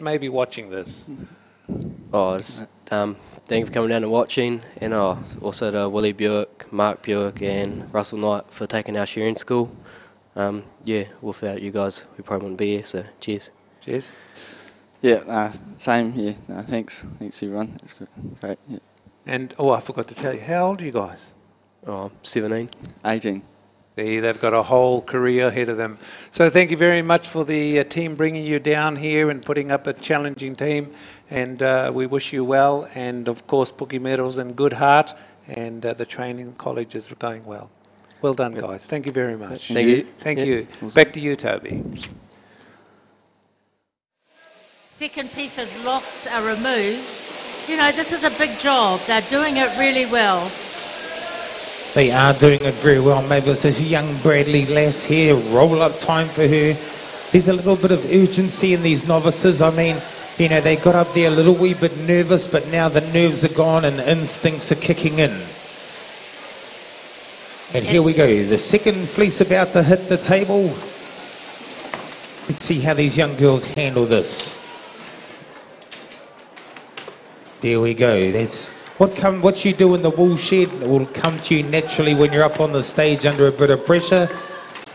that may be watching this? Oh, thank you for coming down and watching, and also to Willie Buick, Mark Buick and Russell Knight for taking our shearing school. Yeah, without you guys, we probably wouldn't be here, so cheers. Cheers. Yeah, same, yeah. No, thanks everyone. It's great, yeah. And, oh, I forgot to tell you, how old are you guys? Oh, 17. 18. They've got a whole career ahead of them. So thank you very much for the team bringing you down here and putting up a challenging team. And we wish you well. And, of course, Pookie medals and good heart. And the training college is going well. Well done, guys. Thank you very much. Thank you. Thank you. Back to you, Toby. Second piece's locks are removed. You know, this is a big job. They're doing it really well. They are doing it very well. Mavis, this young Bradley lass here, roll-up time for her. There's a little bit of urgency in these novices. I mean, you know, they got up there a little wee bit nervous, but now the nerves are gone and instincts are kicking in. And here we go. The second fleece about to hit the table. Let's see how these young girls handle this. There we go. That's what you do in the wool shed will come to you naturally when you're up on the stage under a bit of pressure.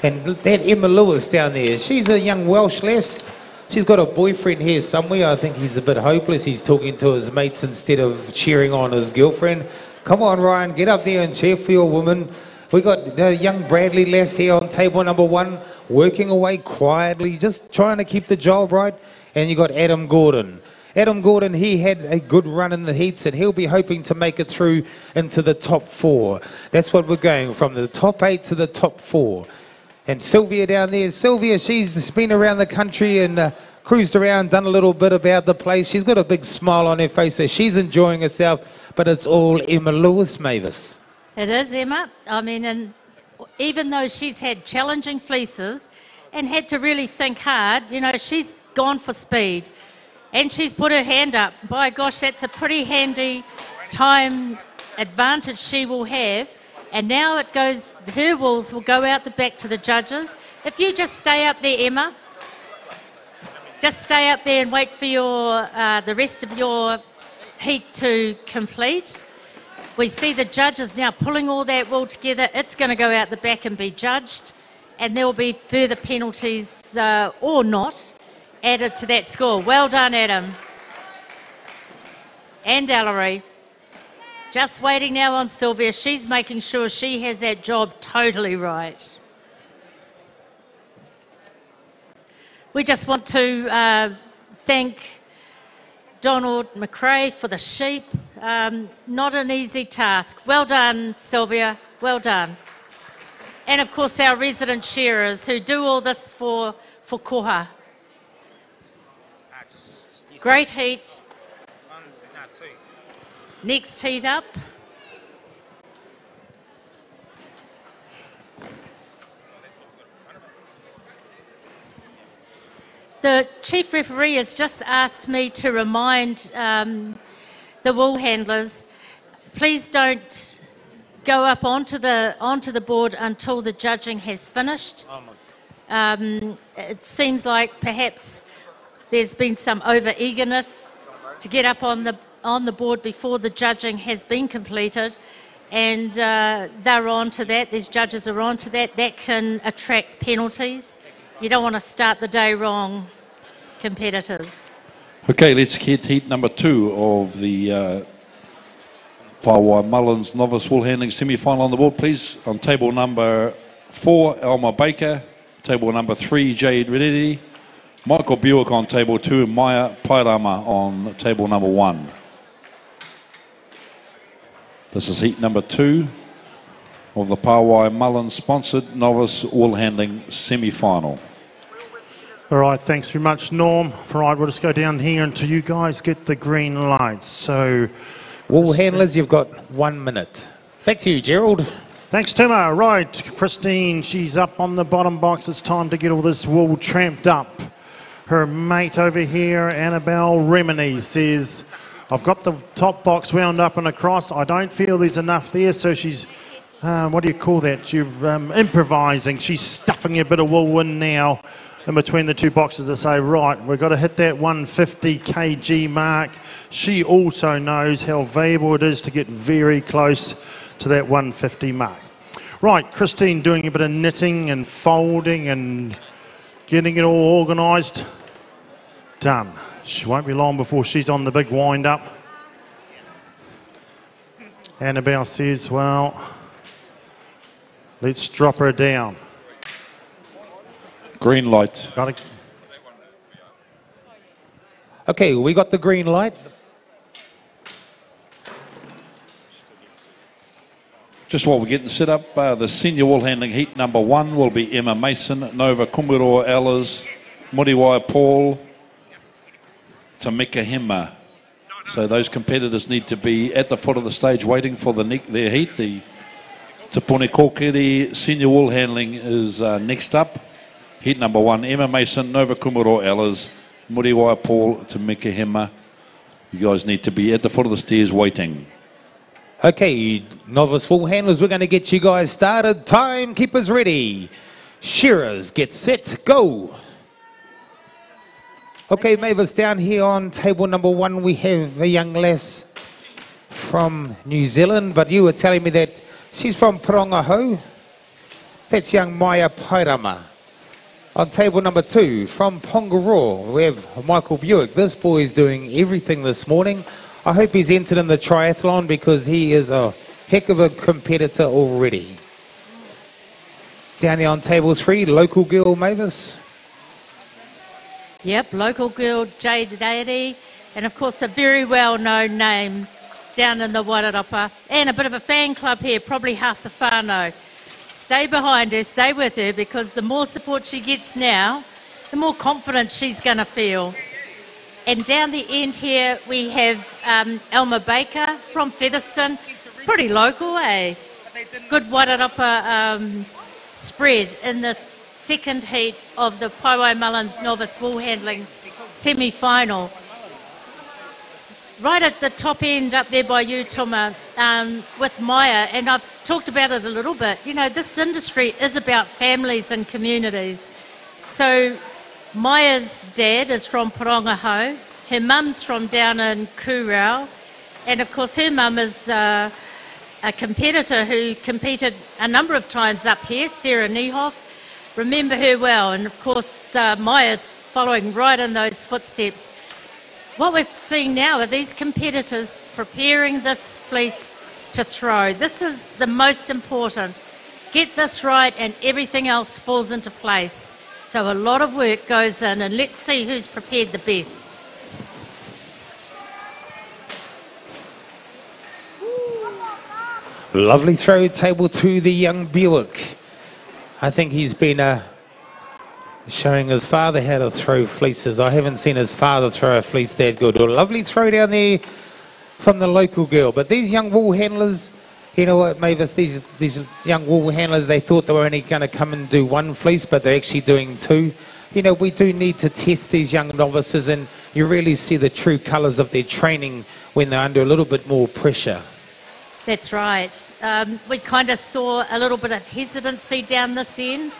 And that Emma Lewis down there, she's a young Welsh lass. She's got a boyfriend here somewhere. I think he's a bit hopeless. He's talking to his mates instead of cheering on his girlfriend. Come on, Ryan, get up there and cheer for your woman. We got the young Bradley lass here on table number 1, working away quietly, just trying to keep the job right. And you got Adam Gordon. Adam Gordon, he had a good run in the heats and he'll be hoping to make it through into the top 4. That's what we're going, from the top 8 to the top 4. And Sylvia down there, Sylvia, she's been around the country and cruised around, done a little bit about the place. She's got a big smile on her face, so she's enjoying herself, but it's all Emma Lewis, Mavis. It is, Emma. I mean, and even though she's had challenging fleeces and had to really think hard, you know, she's gone for speed. And she's put her hand up. By gosh, that's a pretty handy time advantage she will have. And now it goes, her wools will go out the back to the judges. If you just stay up there, Emma, just stay up there and wait for your the rest of your heat to complete. We see the judges now pulling all that wool together. It's going to go out the back and be judged. And there will be further penalties or not added to that score. Well done, Adam. And Ellery. Just waiting now on Sylvia. She's making sure she has that job totally right. We just want to thank Donald McRae for the sheep. Not an easy task. Well done, Sylvia. Well done. And of course our resident shearers who do all this for koha. Great heat. Next heat up. The chief referee has just asked me to remind the wool handlers, please don't go up onto the board until the judging has finished. It seems like perhaps there's been some over-eagerness to get up on the board before the judging has been completed, and they're on to that. These judges are on to that. That can attract penalties. You don't want to start the day wrong, competitors. Okay, let's get heat number 2 of the Paewai Mullins Novice Woolhandling semi-final on the board, please. On table number 4, Elma Baker. Table number 3, Jade Reddy. Michael Buick on table 2 and Maya Pairama on table number 1. This is heat number 2 of the Paewai Mullins sponsored Novice Woolhandling semi-final. All right, thanks very much, Norm. All right, we'll just go down here until you guys get the green lights. So, wool handlers, you've got 1 minute. Back to you, Gerald. Thanks, Timmer. Right, Christine, she's up on the bottom box. It's time to get all this wool tramped up. Her mate over here, Annabelle Remini, says, I've got the top box wound up and across. I don't feel there's enough there, so she's, what do you call that? You're improvising. She's stuffing a bit of wool in now. in between the two boxes to say, right, we've got to hit that 150 kg mark. She also knows how valuable it is to get very close to that 150 mark. Right, Christine doing a bit of knitting and folding and getting it all organised. Done. She won't be long before she's on the big wind-up. Annabelle says, well, let's drop her down. Green light. Got to... Okay, we got the green light. Just while we're getting set up, the senior wool handling heat number 1 will be Emma Mason, Nova Kumuro Ehlers, Muriwai Paul, Tamika Hema. So those competitors need to be at the foot of the stage waiting for their heat. The Te Pone Kokiri senior wool handling is next up. Heat number 1, Emma Mason, Nova Kumuro Ehlers, Muriwai Paul, Tamika Hema. You guys need to be at the foot of the stairs waiting. Okay, novice wool handlers, we're going to get you guys started. Timekeepers ready. Shearers, get set, go. Okay, Mavis, down here on table number 1, we have a young lass from New Zealand, but you were telling me that she's from Parongaho. That's young Maya Pairama. On table number 2, from Pongaroa, we have Michael Buick. This boy's doing everything this morning. I hope he's entered in the triathlon because he is a heck of a competitor already. Down there on table 3, local girl Mavis. Yep, local girl Jade Deity, and of course a very well-known name down in the Wairarapa, and a bit of a fan club here, probably half the whānau. Stay behind her, stay with her, because the more support she gets now, the more confident she's going to feel. And down the end here we have Elma Baker from Featherston, pretty local, eh? Good Wairarapa spread in this second heat of the Paewai Mullins Novice Wool Handling semi-final. Right at the top end up there by you, Tuma, with Maya, and I've talked about it a little bit. You know, this industry is about families and communities. So Maya's dad is from Parongaho, her mum's from down in Kurau, and of course her mum is a competitor who competed a number of times up here, Sarah Niehoff. Remember her well, and of course Maya's following right in those footsteps. What we're seeing now are these competitors preparing this fleece to throw. This is the most important. Get this right and everything else falls into place. So a lot of work goes in, and let's see who's prepared the best. Lovely throw, table 2, the young Buick. I think he's been showing his father how to throw fleeces. I haven't seen his father throw a fleece that good. A lovely throw down there from the local girl. But these young wool handlers, you know what, Mavis, these young wool handlers, they thought they were only going to come and do 1 fleece, but they're actually doing 2. You know, we do need to test these young novices, and you really see the true colours of their training when they're under a little bit more pressure. That's right. We kind of saw a little bit of hesitancy down this end.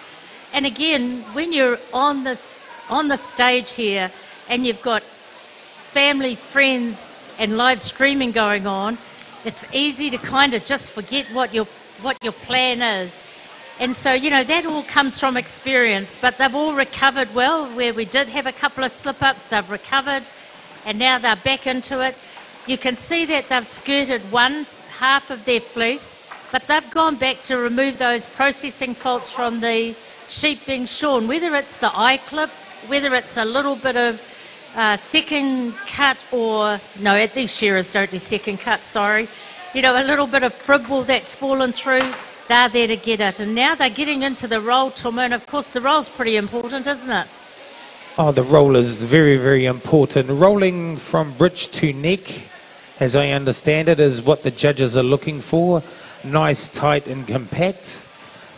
And again, when you're on the stage here and you've got family, friends and live streaming going on, it's easy to kind of just forget what your plan is. And so, you know, that all comes from experience, but they've all recovered well. Where we did have a couple of slip-ups, they've recovered, and now they're back into it. You can see that they've skirted half of their fleece, but they've gone back to remove those processing faults from the sheep being shorn, whether it's the eye clip, whether it's a little bit of second cut, or no, these shearers don't do second cut, sorry, you know, a little bit of fribble that's fallen through. They're there to get it, and now they're getting into the roll, Tuma, and of course the roll's pretty important, isn't it? Oh, the roll is very, very important. Rolling from bridge to neck, as I understand it, is what the judges are looking for. Nice, tight and compact.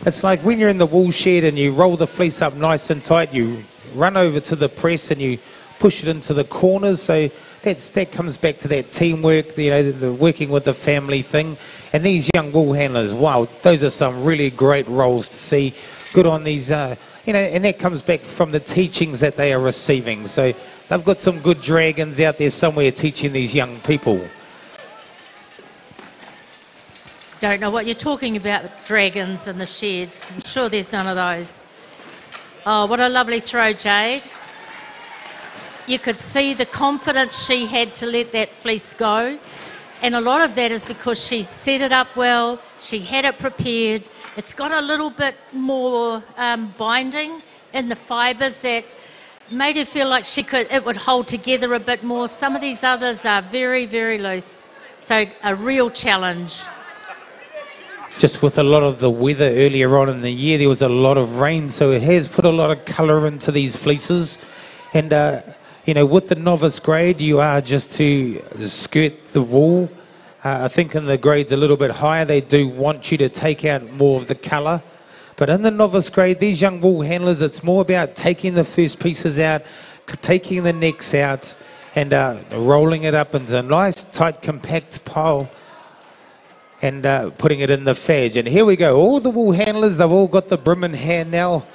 It's like when you're in the wool shed and you roll the fleece up nice and tight, you run over to the press and you push it into the corners. So that comes back to that teamwork, you know, the working with the family thing. And these young wool handlers, wow, those are some really great rolls to see. Good on these you know, and that comes back from the teachings that they are receiving. So they've got some good dragons out there somewhere teaching these young people. Don't know what you're talking about, dragons in the shed. I'm sure there's none of those. Oh, what a lovely throw, Jade. You could see the confidence she had to let that fleece go. And a lot of that is because she set it up well, she had it prepared. It's got a little bit more binding in the fibres that made her feel like it would hold together a bit more. Some of these others are very, very loose. So a real challenge. Just with a lot of the weather earlier on in the year, there was a lot of rain, so it has put a lot of colour into these fleeces. And, you know, with the novice grade, you are just to skirt the wool. I think in the grades a little bit higher, they do want you to take out more of the colour. But in the novice grade, these young wool handlers, it's more about taking the first pieces out, taking the necks out, and rolling it up into a nice, tight, compact pile, and putting it in the fadge. And here we go. All the wool handlers, they've all got the brim in hand now.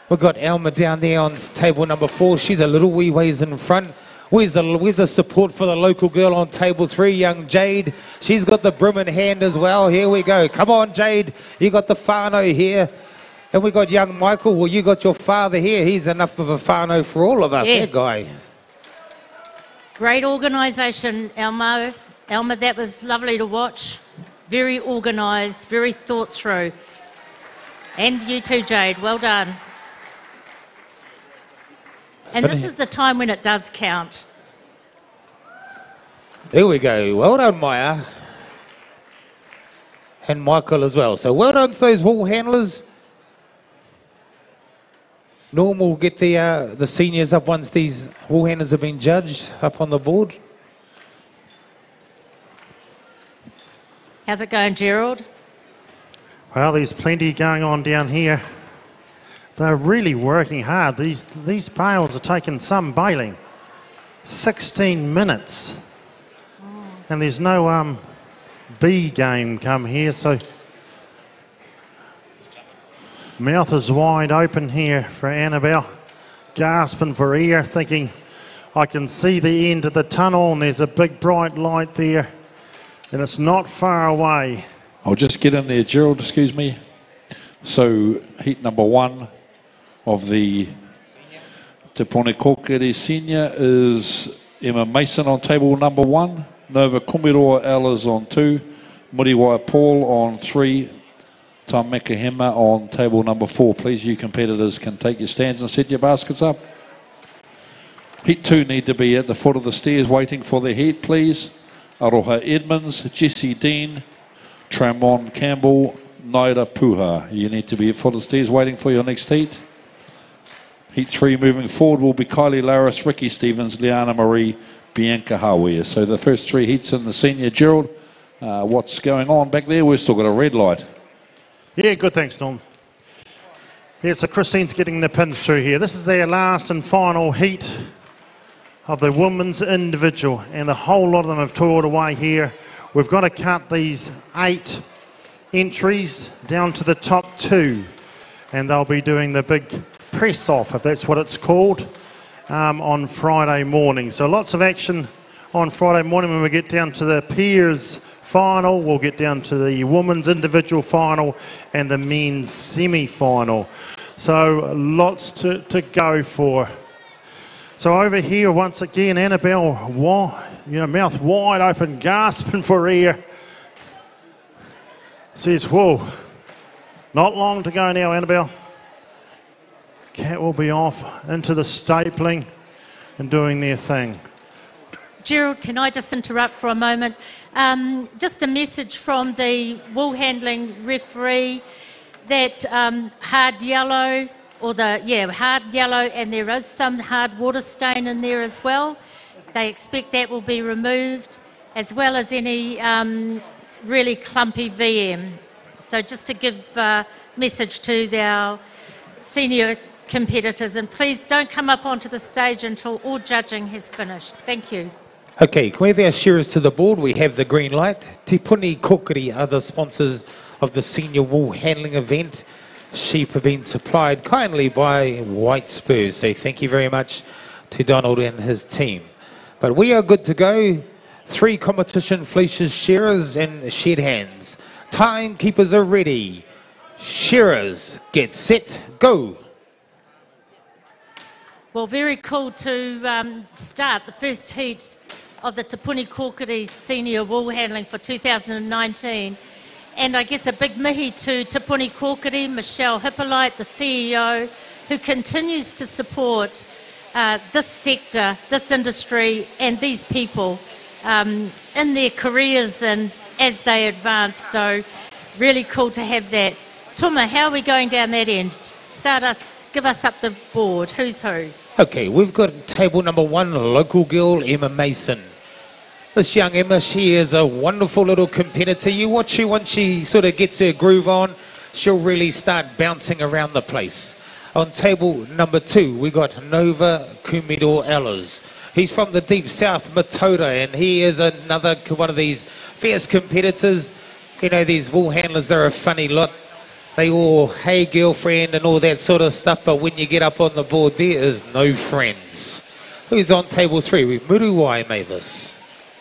We've got Alma down there on table number 4. She's a little wee ways in front. Where's the support for the local girl on table 3, young Jade? She's got the brim in hand as well. Here we go. Come on, Jade. You got the whānau here. And we got young Michael. Well, you got your father here. He's enough of a whānau for all of us, Yes. that guy. Great organisation, Elmo. Elma, that was lovely to watch. Very organised, very thought through. And you too, Jade. Well done. And this is the time when it does count. There we go. Well done, Maya. And Michael as well. So well done to those wool handlers. Norm will get the seniors up once these wool handlers have been judged up on the board. How's it going, Gerald? Well, there's plenty going on down here. They're really working hard. These bales are taking some baling. 16 minutes. And there's no B game come here, so mouth is wide open here for Annabelle. Gasping for air, thinking, I can see the end of the tunnel and there's a big bright light there. And it's not far away. I'll just get in there, Gerald, excuse me. So, heat number 1 of the Te Pone Kokere Senior is Emma Mason on table number 1. Nova Kumiroa Ellis on 2. Muriwai Paul on 3. Tameka Hema on table number 4. Please, you competitors can take your stands and set your baskets up. Heat 2 need to be at the foot of the stairs waiting for their heat, please. Aroha Edmonds, Jesse Dean, Tramon Campbell, Naira Puha. You need to be at the foot of the stairs waiting for your next heat. Heat 3 moving forward will be Kylie Laris, Ricky Stevens, Liana Marie, Bianca Hawea. So the first 3 heats in the senior. Gerald, what's going on back there? We've still got a red light. Yeah, good, thanks, Norm. Yeah, so Christine's getting the pins through here. This is their last and final heat of the women's individual, and the whole lot of them have toiled away here. We've got to cut these 8 entries down to the top 2, and they'll be doing the big press off, if that's what it's called, on Friday morning. So lots of action on Friday morning when we get down to the peers final. We'll get down to the women's individual final and the men's semi-final. So lots to go for. So over here, once again, Annabelle, mouth wide open, gasping for air. Says, whoa, not long to go now, Annabelle. Cat will be off into the stapling and doing their thing. Gerald, can I just interrupt for a moment? Just a message from the Woolhandling referee that hard yellow, hard yellow, and there is some hard water stain in there as well. They expect that will be removed, as well as any really clumpy VM. So just to give a message to our senior competitors, and please don't come up onto the stage until all judging has finished. Thank you. Okay, can we have our shearers to the board? We have the green light. Te Puni Kokiri are the sponsors of the senior wool handling event. sheep have been supplied kindly by White Spurs. So thank you very much to Donald and his team. But we are good to go. 3 competition fleeces, shearers and shed hands. Timekeepers are ready. Shearers, get set, go. Well, very cool to start the first heat of the Te Puni Kōkiri Senior Wool Handling for 2019. And I guess a big mihi to Te Puni Kōkiri, Michelle Hippolyte, the CEO, who continues to support this sector, this industry, and these people in their careers and as they advance. So really cool to have that. Tuma, how are we going down that end? Give us up the board. Who's who? Okay, we've got table number 1, local girl Emma Mason. This young Emma, she is a wonderful little competitor. You watch her, once she sort of gets her groove on, she'll really start bouncing around the place. On table number 2, we got Nova Kumido Ellis. He's from the deep south, Matoda, and he is another one of these fierce competitors. You know, these wool handlers, they're a funny lot. They all, hey girlfriend and all that sort of stuff, but when you get up on the board, there is no friends. Who's on table 3? We've Muruwai Mavis.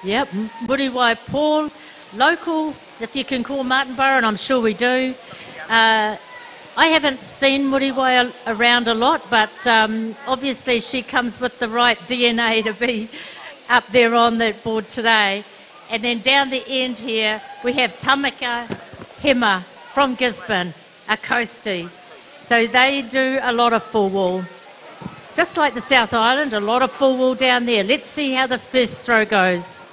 Yep, Muruwai Paul, local, if you can call Martinborough, and I'm sure we do. I haven't seen Muruwai around a lot, but obviously she comes with the right DNA to be up there on that board today. And then down the end here, we have Tamaka Hema from Gisborne, a coastie. So they do a lot of full wool. Just like the South Island, a lot of full wool down there. Let's see how this first throw goes.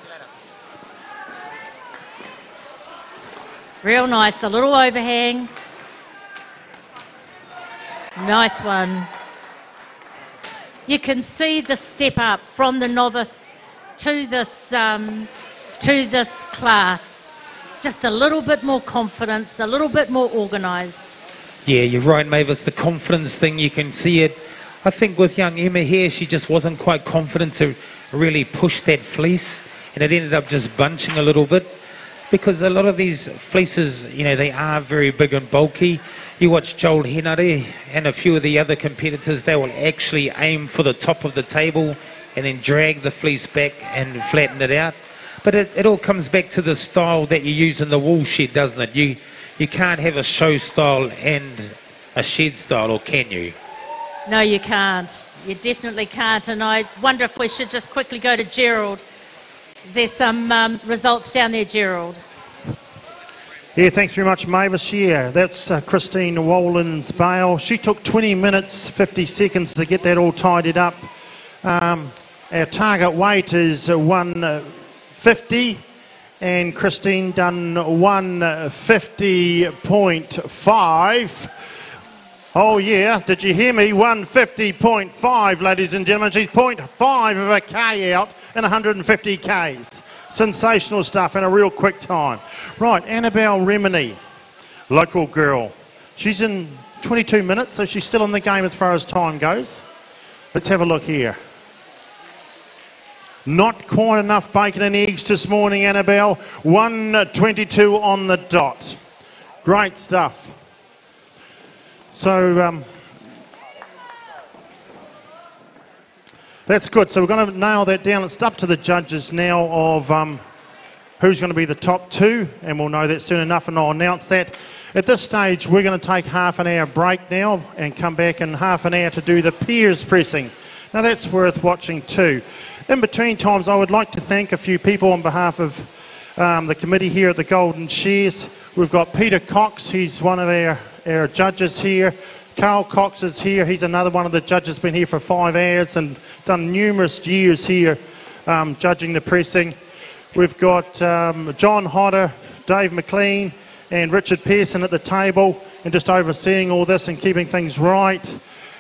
Real nice, a little overhang. Nice one. You can see the step up from the novice to this class. Just a little bit more confidence, a little bit more organised. Yeah, you're right, Mavis. The confidence thing, you can see it. I think with young Emma here, she just wasn't quite confident to really push that fleece, and it ended up just bunching a little bit. Because a lot of these fleeces, you know, they are very big and bulky. You watch Joel Henare and a few of the other competitors, they will actually aim for the top of the table and then drag the fleece back and flatten it out. But it all comes back to the style that you use in the wool shed, doesn't it? You can't have a show style and a shed style, or can you? No, you can't. You definitely can't. And I wonder if we should just quickly go to Gerald. Is there some results down there, Gerald? Yeah, thanks very much, Mavis. Yeah, that's Christine Wollins Bale. She took 20 minutes, 50 seconds to get that all tidied up. Our target weight is 150, and Christine done 150.5. Oh yeah, did you hear me? 150.5, ladies and gentlemen. She's 0.5 of a K out in 150 Ks. Sensational stuff in a real quick time. Right, Annabelle Remini, local girl. She's in 22 minutes, so she's still in the game as far as time goes. Let's have a look here. Not quite enough bacon and eggs this morning, Annabelle. 1:22 on the dot. Great stuff. So that's good. So we're going to nail that down. It's up to the judges now of who's going to be the top 2, and we'll know that soon enough, and I'll announce that. At this stage, we're going to take half an hour break now and come back in half an hour to do the peers pressing. Now that's worth watching too. In between times, I would like to thank a few people on behalf of the committee here at the Golden Shears. We've got Peter Cox, he's one of our judges here. Carl Cox is here, he's another one of the judges, been here for 5 hours and done numerous years here judging the pressing. We've got John Hodder, Dave McLean and Richard Pearson at the table and just overseeing all this and keeping things right.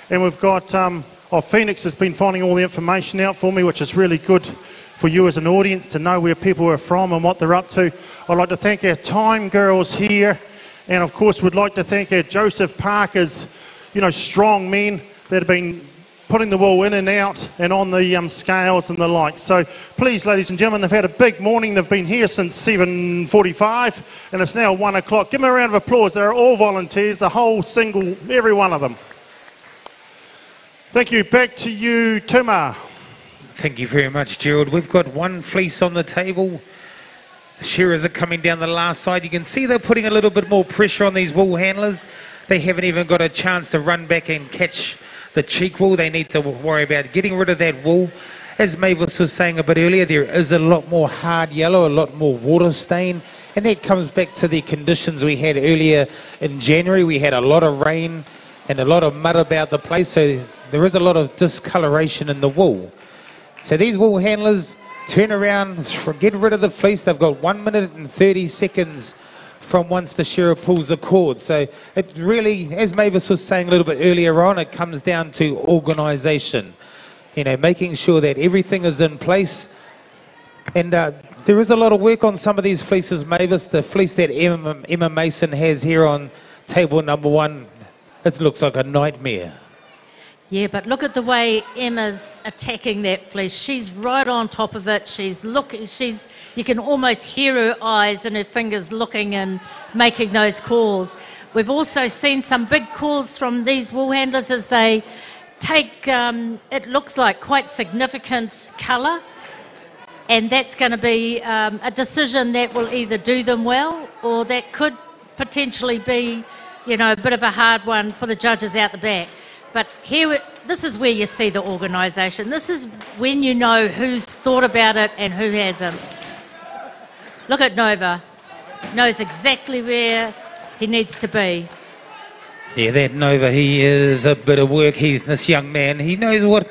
And we've got Phoenix has been finding all the information out for me, which is really good for you as an audience to know where people are from and what they're up to. I'd like to thank our time girls here, and of course we'd like to thank our Joseph Parker's, you know, strong men that have been putting the wool in and out and on the scales and the like. So please, ladies and gentlemen, they've had a big morning. They've been here since 7:45 and it's now 1 o'clock. Give them a round of applause. They're all volunteers, the whole single, every one of them. Thank you. Back to you, Tuma. Thank you very much, Gerald. We've got one fleece on the table. The shearers are coming down the last side. You can see they're putting a little bit more pressure on these wool handlers. They haven't even got a chance to run back and catch the cheek wool. They need to worry about getting rid of that wool. As Mavis was saying a bit earlier, there is a lot more hard yellow, a lot more water stain, and that comes back to the conditions we had earlier in January. We had a lot of rain and a lot of mud about the place, so there is a lot of discoloration in the wool. So these wool handlers turn around, get rid of the fleece. They've got 1 minute and 30 seconds from once the shearer pulls the cord. So it really, as Mavis was saying a little bit earlier on, it comes down to organisation. You know, making sure that everything is in place. And there is a lot of work on some of these fleeces, Mavis. The fleece that Emma Mason has here on table number 1, it looks like a nightmare. Yeah, but look at the way Emma's attacking that fleece. She's right on top of it. She's looking. You can almost hear her eyes and her fingers looking and making those calls. We've also seen some big calls from these wool handlers as they take. It looks like quite significant colour, and that's going to be a decision that will either do them well or that could potentially be, you know, a bit of a hard one for the judges out the back. But here, this is where you see the organisation. This is when you know who's thought about it and who hasn't. Look at Nova. Knows exactly where he needs to be. Yeah, that Nova, he is a bit of work. This young man, he knows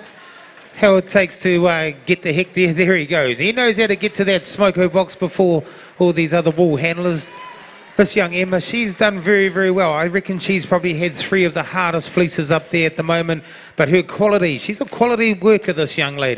how it takes to get the heck there. There he goes. He knows how to get to that smoko box before all these other wool handlers. This young Emma, she's done very, very well. I reckon she's probably had 3 of the hardest fleeces up there at the moment. But her quality, she's a quality worker, this young lady.